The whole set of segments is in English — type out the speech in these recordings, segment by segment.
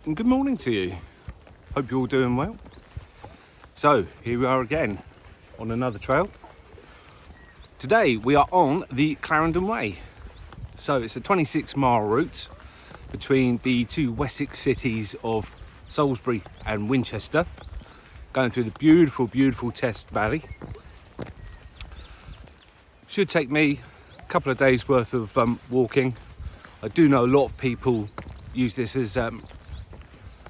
And good morning to you. Hope you're all doing well. So here we are again on another trail. Today we are on the Clarendon Way. So it's a 26-mile route between the two Wessex cities of Salisbury and Winchester, going through the beautiful, beautiful Test Valley. Should take me a couple of days worth of walking. I do know a lot of people use this as a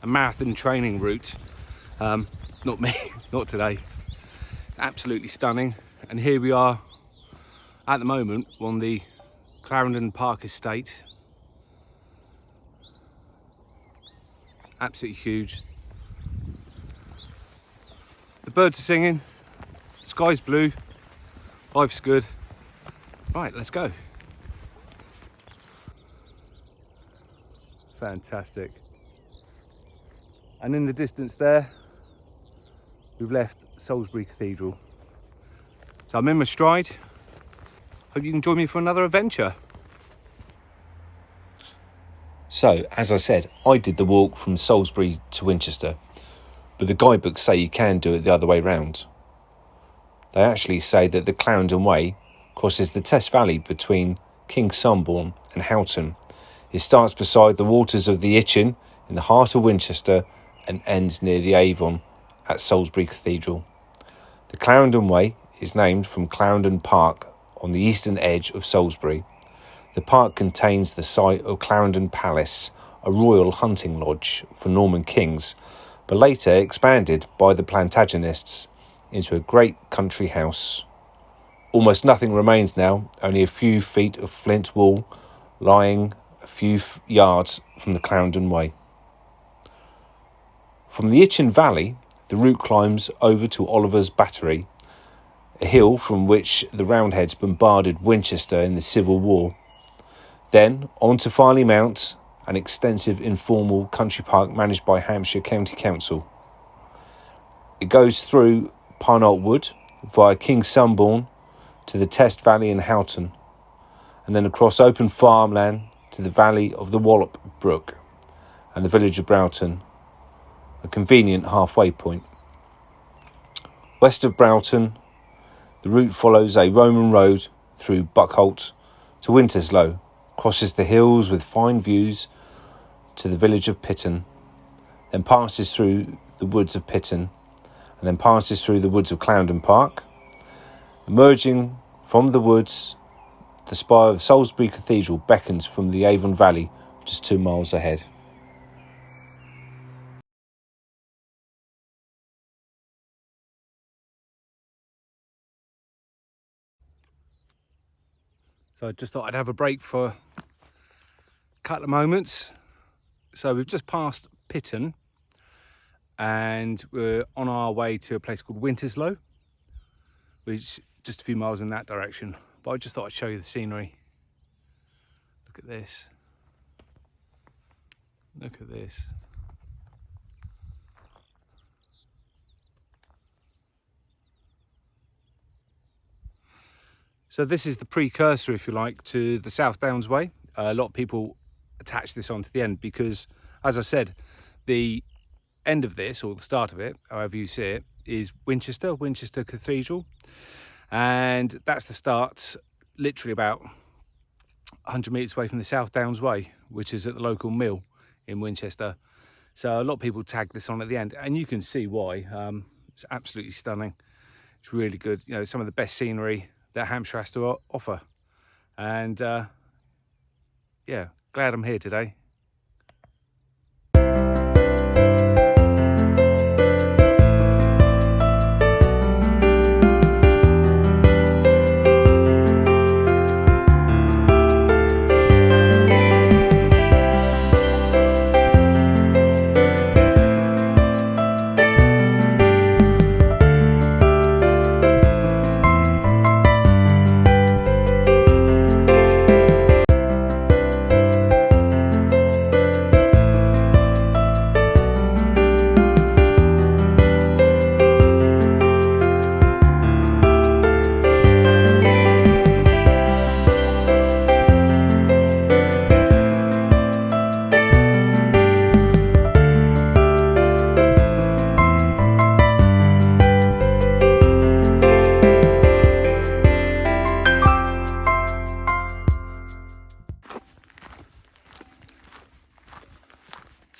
marathon training route. Not me, not today. Absolutely stunning. And here we are at the moment on the Clarendon Park estate. Absolutely huge. The birds are singing, sky's blue, life's good. Right, let's go. Fantastic. And in the distance there, we've left Salisbury Cathedral. So I'm in my stride. Hope you can join me for another adventure. So, as I said, I did the walk from Salisbury to Winchester, but the guidebooks say you can do it the other way round. They actually say that the Clarendon Way crosses the Test Valley between Kingsumbourne and Houghton. It starts beside the waters of the Itchen in the heart of Winchester and ends near the Avon at Salisbury Cathedral. The Clarendon Way is named from Clarendon Park on the eastern edge of Salisbury. The park contains the site of Clarendon Palace, a royal hunting lodge for Norman kings, but later expanded by the Plantagenets into a great country house. Almost nothing remains now, only a few feet of flint wall lying a few yards from the Clarendon Way. From the Itchen Valley, the route climbs over to Oliver's Battery, a hill from which the Roundheads bombarded Winchester in the Civil War. Then on to Farley Mount, an extensive informal country park managed by Hampshire County Council. It goes through Parnalt Wood via Kingsumbourne to the Test Valley in Houghton, and then across open farmland to the valley of the Wallop Brook and the village of Broughton, a convenient halfway point. West of Broughton, the route follows a Roman road through Buckholt to Winterslow, crosses the hills with fine views to the village of Pitton, then passes through the woods of Pitton, and then passes through the woods of Clarendon Park. Emerging from the woods, the spire of Salisbury Cathedral beckons from the Avon Valley, just 2 miles ahead. So I just thought I'd have a break for a couple of moments. So we've just passed Pitton and we're on our way to a place called Winterslow, which is just a few miles in that direction. But I just thought I'd show you the scenery. Look at this. Look at this. So this is the precursor, if you like, to the South Downs Way. A lot of people attach this onto the end because, as I said, the end of this, or the start of it, however you see it, is Winchester Cathedral. And that's the start, literally about 100 metres away from the South Downs Way, which is at the local mill in Winchester. So a lot of people tag this on at the end, and you can see why. It's absolutely stunning. It's really good. You know, some of the best scenery that Hampshire has to offer. And yeah, glad I'm here today.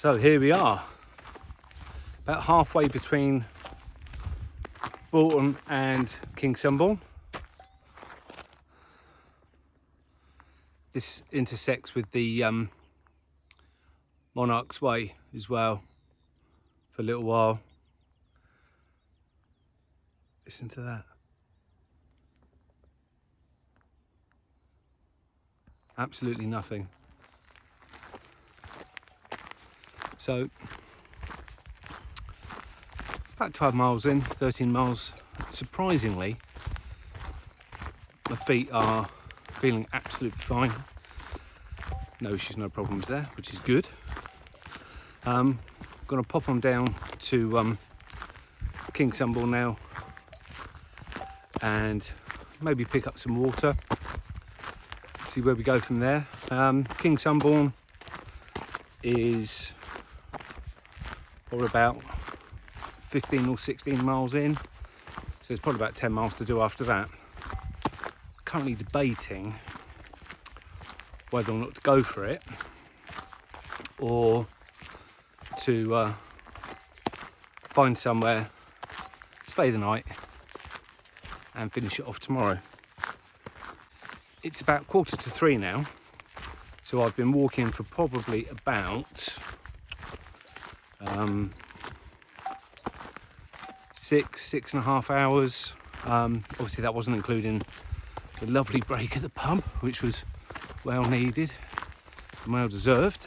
So here we are, about halfway between Bolton and Kingsumbourne. This intersects with the Monarch's Way as well for a little while. Listen to that. Absolutely nothing. So about 12 miles in, 13 miles. Surprisingly, my feet are feeling absolutely fine. No issues, no problems there, which is good. I'm gonna pop on down to Kingsumbourne now and maybe pick up some water, see where we go from there. Kingsumbourne is probably about 15 or 16 miles in, so there's probably about 10 miles to do after that. Currently debating whether or not to go for it or to find somewhere, stay the night and finish it off tomorrow. It's about 2:45 now, so I've been walking for probably about 6.5 hours. Obviously that wasn't including the lovely break at the pub, which was well needed and well deserved.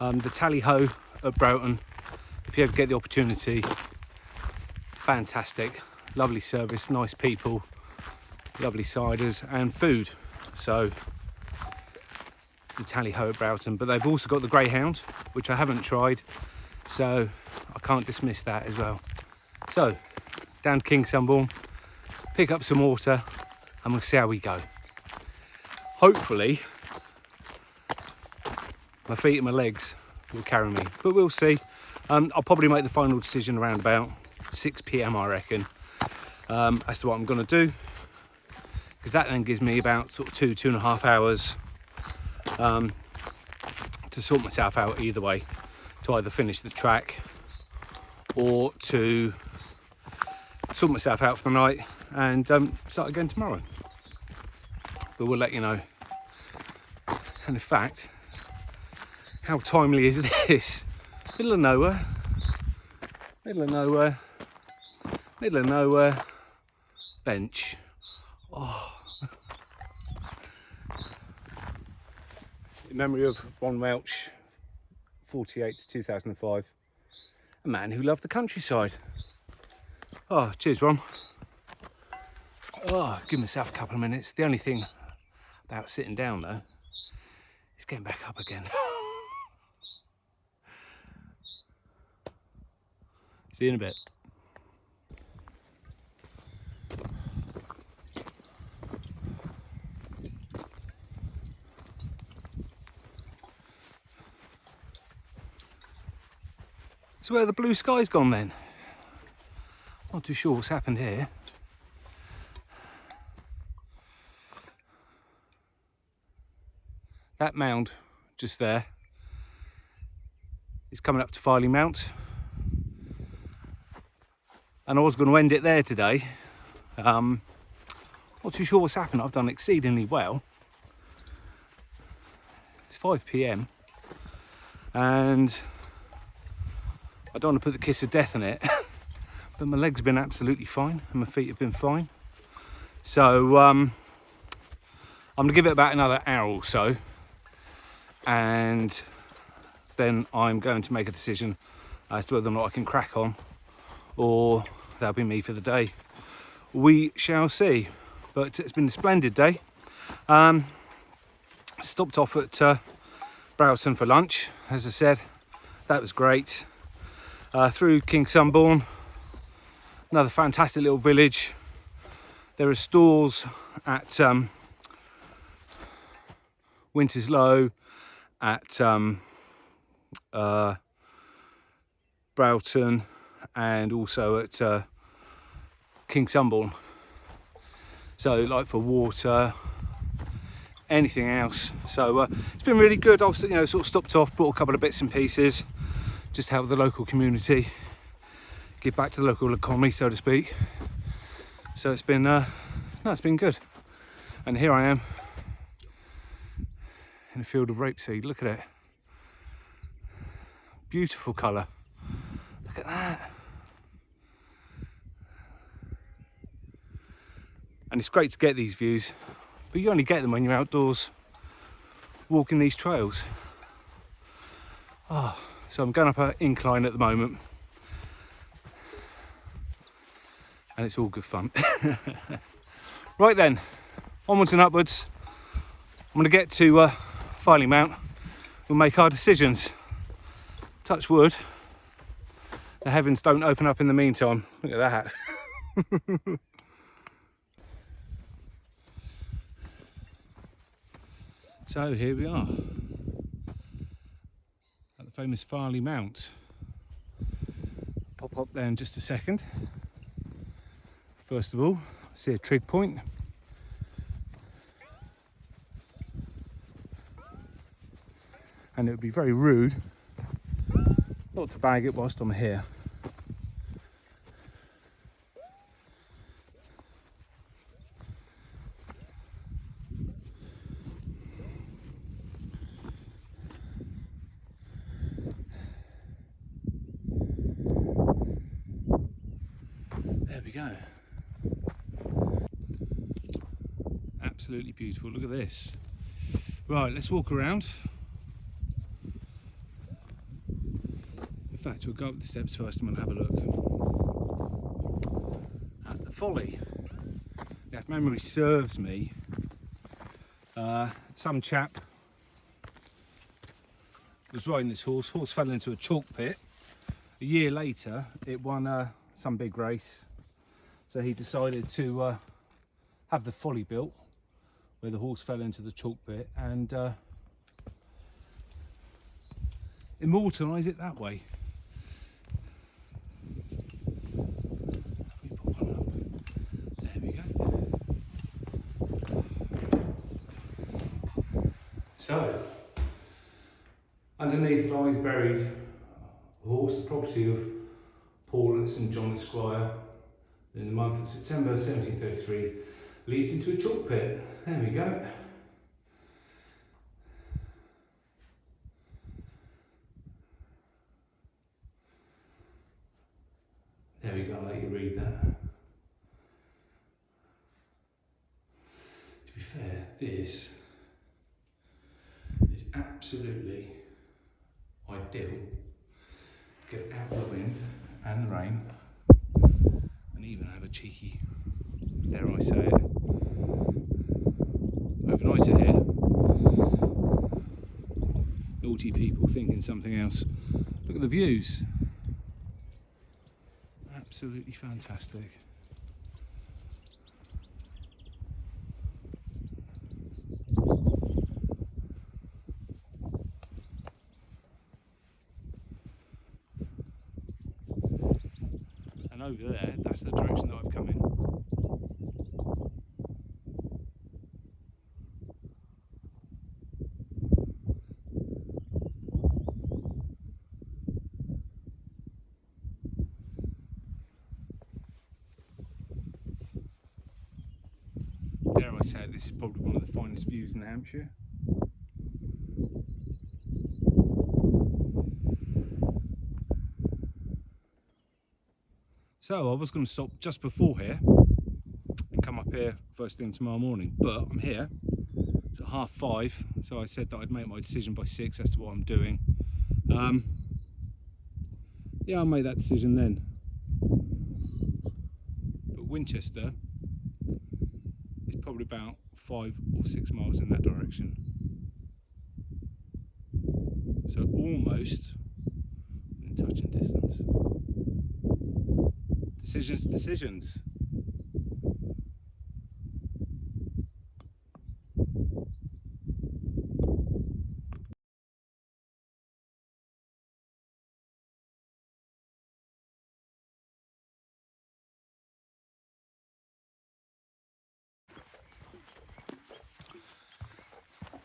The tally-ho at Broughton, if you ever get the opportunity, fantastic, lovely service, nice people, lovely ciders and food. So the tally-ho at Broughton, but they've also got the Greyhound, which I haven't tried, so I can't dismiss that as well. So down to Kingsumbourne, pick up some water and we'll see how we go. Hopefully my feet and my legs will carry me, but we'll see. I'll probably make the final decision around about 6 p.m. I reckon, as to what I'm going to do, because that then gives me about sort of 2.5 hours to sort myself out either way, to either finish the track or to sort myself out for the night and start again tomorrow. But we'll let you know. And in fact, how timely is this? Middle of nowhere, middle of nowhere, middle of nowhere, bench. Oh. In memory of Ron Welch, 48 to 2005, a man who loved the countryside. Oh, cheers, Ron. Oh, give myself a couple of minutes. The only thing about sitting down, though, is getting back up again. See you in a bit. So where the blue sky's gone then? Not too sure what's happened here. That mound just there is coming up to Filey Mount. And I was going to end it there today. Not too sure what's happened. I've done exceedingly well. It's 5 p.m. and I don't want to put the kiss of death on it, but my legs have been absolutely fine and my feet have been fine. So I'm going to give it about another hour or so, and then I'm going to make a decision as to whether or not I can crack on or that'll be me for the day. We shall see. But it's been a splendid day. Stopped off at Broughton for lunch, as I said. That was great. Through Kingsumbourne, another fantastic little village. There are stores at Winterslow, at Broughton, and also at Kingsumbourne. So like for water, anything else. So it's been really good. I've sort of stopped off, bought a couple of bits and pieces, just to help the local community, give back to the local economy, so to speak. So it's been it's been good. And here I am in a field of rapeseed. Look at it, beautiful colour. Look at that. And it's great to get these views, but you only get them when you're outdoors walking these trails. So I'm going up an incline at the moment, and it's all good fun. Right then, onwards and upwards. I'm going to get to Filey Mount. We'll make our decisions. Touch wood, the heavens don't open up in the meantime. Look at that. So here we are at the famous Farley Mount. Pop up there in just a second. First of all, see a trig point. And it would be very rude not to bag it whilst I'm here. There we go. Absolutely beautiful. Look at this. Right, let's walk around. In fact, we'll go up the steps first and we'll have a look at the folly. Now, if memory serves me, some chap was riding this horse. Horse fell into a chalk pit. A year later, it won some big race. So he decided to have the folly built, where the horse fell into the chalk pit, and immortalise it that way. Let me put one up. There we go. So, underneath lies buried a horse, the property of Paul and St John Esquire. In the month of September 1733, leads into a chalk pit. There we go. There we go, I'll let you read that. To be fair, this is absolutely ideal. Get out of the wind and the rain, and even have a cheeky, dare I say it, overnighter here. Naughty people thinking something else. Look at the views. Absolutely fantastic. And over there, that's the direction that I've come in. Dare I say it, this is probably one of the finest views in Hampshire. So I was going to stop just before here and come up here first thing tomorrow morning, but I'm here. It's at 5:30, so I said that I'd make my decision by 6 as to what I'm doing. Yeah, I'll make that decision then. But Winchester is probably about 5 or 6 miles in that direction. So almost in touching distance. Decisions.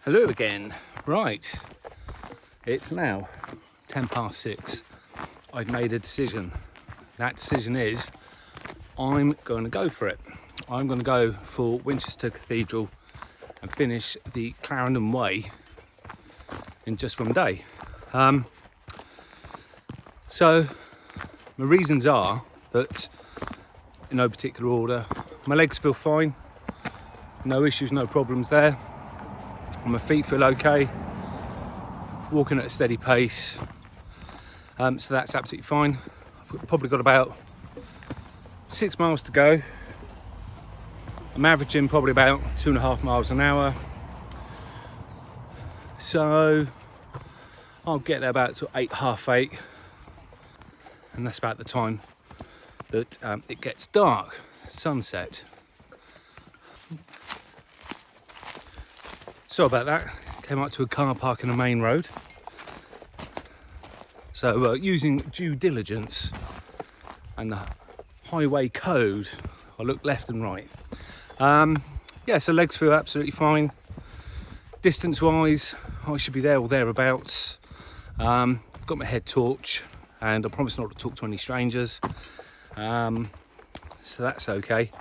Hello again. Right, it's now 6:10. I've made a decision. That decision is I'm going to go for it. I'm going to go for Winchester Cathedral and finish the Clarendon Way in just one day. So my reasons are that, in no particular order, my legs feel fine, no issues, no problems there. My feet feel okay, walking at a steady pace, so that's absolutely fine. I've probably got about 6 miles to go. I'm averaging probably about 2.5 miles an hour, so I'll get there about sort of 8, half 8, and that's about the time that it gets dark, sunset. So about that, came out to a car park in the main road. So using due diligence and the highway code, I look left and right. Yeah, so legs feel absolutely fine. Distance wise, I should be there or thereabouts. I've got my head torch and I promise not to talk to any strangers. So that's okay.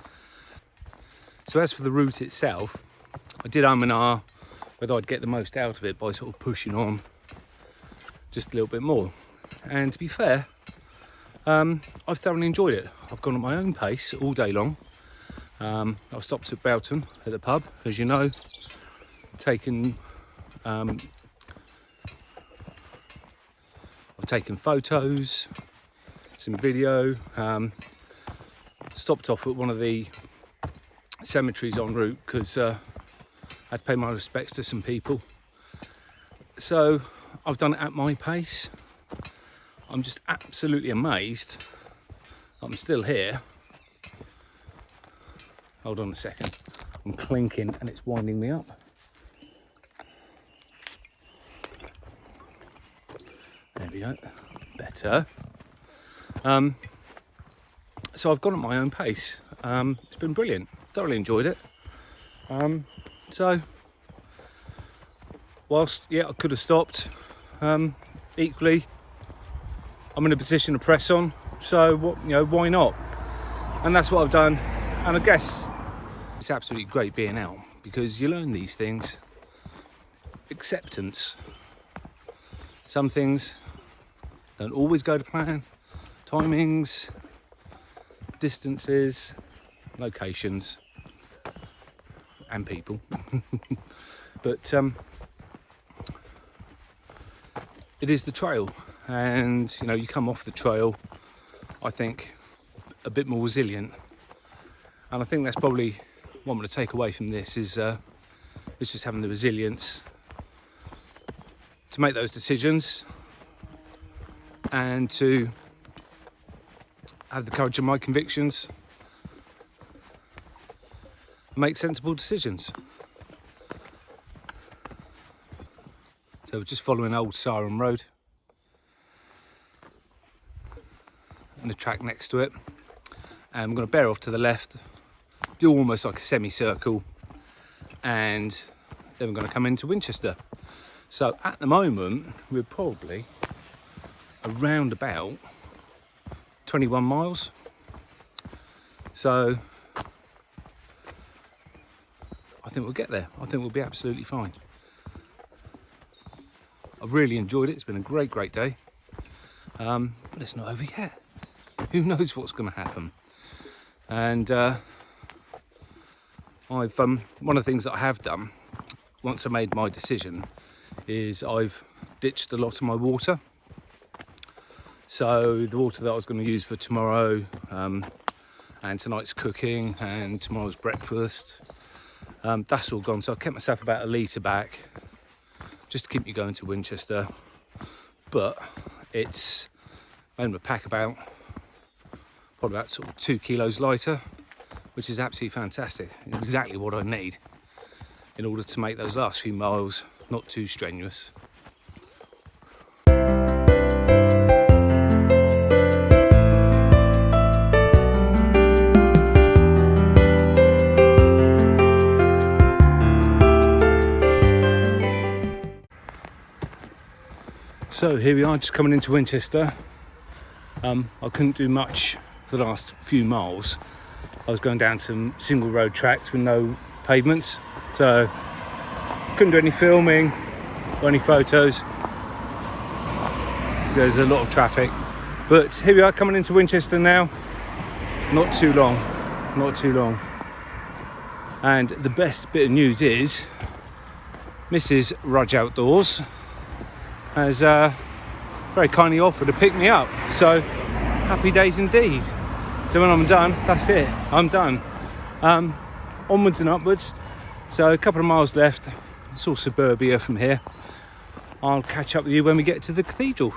So as for the route itself, I did and ah whether I'd get the most out of it by sort of pushing on just a little bit more. And to be fair, I've thoroughly enjoyed it. I've gone at my own pace all day long. I've stopped at Broughton at the pub, as you know, taken I've taken photos, some video, stopped off at one of the cemeteries en route because I'd pay my respects to some people. So I've done it at my pace. I'm just absolutely amazed I'm still here. Hold on a second, I'm clinking and it's winding me up. There we go, better. So I've gone at my own pace. It's been brilliant, thoroughly enjoyed it. So whilst I could have stopped, equally I'm in a position to press on, so why not? And that's what I've done. And I guess it's absolutely great being out because you learn these things. Acceptance. Some things don't always go to plan. Timings, distances, locations, and people. But it is the trail, and you come off the trail, I think, a bit more resilient. And I think that's probably what I'm going to take away from this is just having the resilience to make those decisions and to have the courage of my convictions, make sensible decisions. So we're just following Old Sarum Road and the track next to it, and we're going to bear off to the left, do almost like a semicircle, and then we're going to come into Winchester. So at the moment we're probably around about 21 miles. So I think we'll get there. I think we'll be absolutely fine. I've really enjoyed it. It's been a great day. But it's not over yet. Who knows what's going to happen? And one of the things that I have done once I made my decision is I've ditched a lot of my water. So the water that I was going to use for tomorrow and tonight's cooking and tomorrow's breakfast, that's all gone. So I kept myself about a litre back just to keep me going to Winchester. But it's made my pack probably about sort of 2 kilos lighter, which is absolutely fantastic. Exactly what I need in order to make those last few miles not too strenuous. So here we are, just coming into Winchester. I couldn't do much for the last few miles. I was going down some single road tracks with no pavements, so couldn't do any filming or any photos. So there's a lot of traffic. But here we are, coming into Winchester now. Not too long. And the best bit of news is Mrs. Rudge Outdoors has very kindly offered to pick me up. So happy days indeed. So when I'm done, that's it. I'm done. Onwards and upwards. So a couple of miles left. It's all suburbia from here. I'll catch up with you when we get to the cathedral.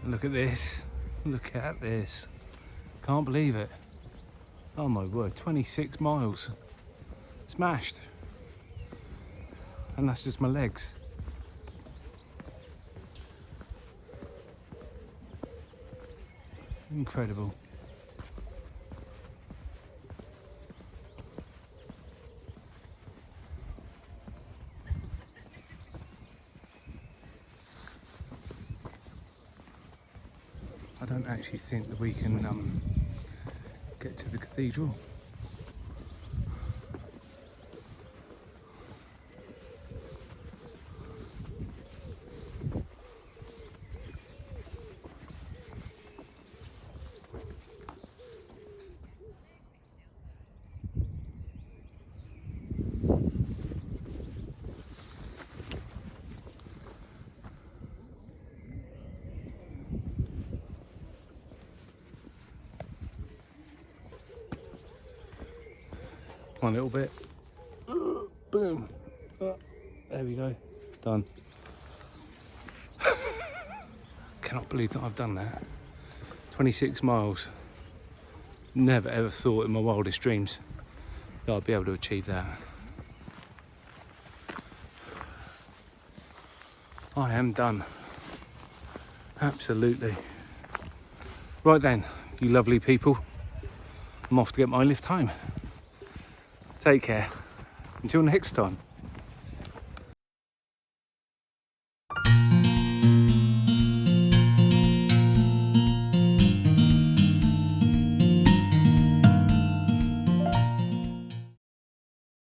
Look at this, look at this. Can't believe it. Oh my word, 26 miles. Smashed. And that's just my legs. Incredible. I don't actually think that we can get to the cathedral. One little bit. Boom. There we go. Done. Cannot believe that I've done that. 26 miles. Never ever thought in my wildest dreams that I'd be able to achieve that. I am done. Absolutely. Right then, you lovely people. I'm off to get my lift home. Take care. Until next time.